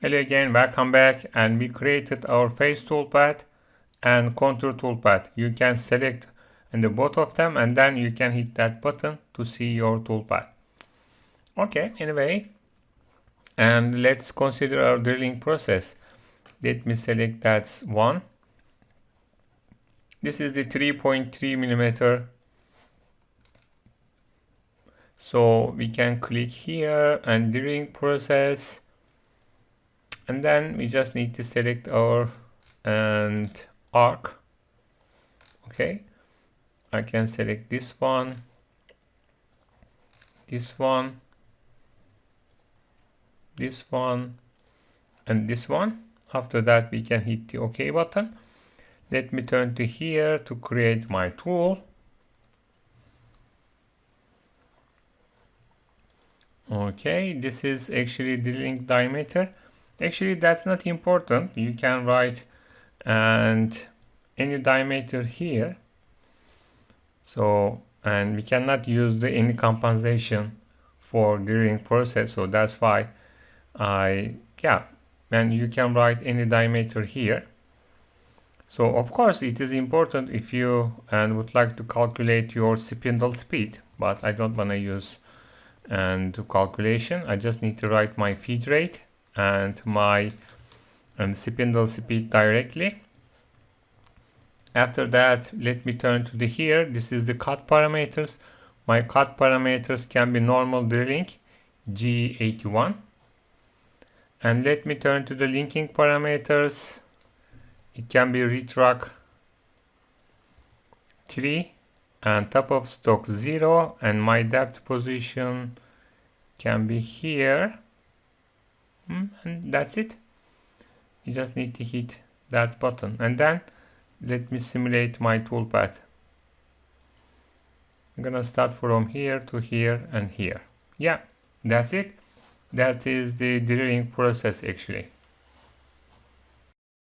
Hello again, welcome back, and we created our face toolpath and contour toolpath. You can select in the both of them and then you can hit that button to see your toolpath. Okay, anyway, and let's consider our drilling process. Let me select that one. This is the 3.3 millimeter. So we can click here and drilling process. And then we just need to select our arc. Okay, I can select this one, this one, this one, and this one. After that we can hit the OK button. Let me turn to here to create my tool. Okay, this is actually drilling diameter. Actually, that's not important. You can write and any diameter here. So, and we cannot use any compensation for drilling process. So that's why and you can write any diameter here. So of course it is important if you would like to calculate your spindle speed, but I don't want to use to calculation. I just need to write my feed rate and my spindle speed directly. After that, let me turn to the here. This is the cut parameters. My cut parameters can be normal drilling G81. And let me turn to the linking parameters. It can be retract 3 and top of stock 0, and my depth position can be here. And that's it. You just need to hit that button, and then let me simulate my toolpath. I'm gonna start from here to here and here. Yeah, that's it. That is the drilling process actually.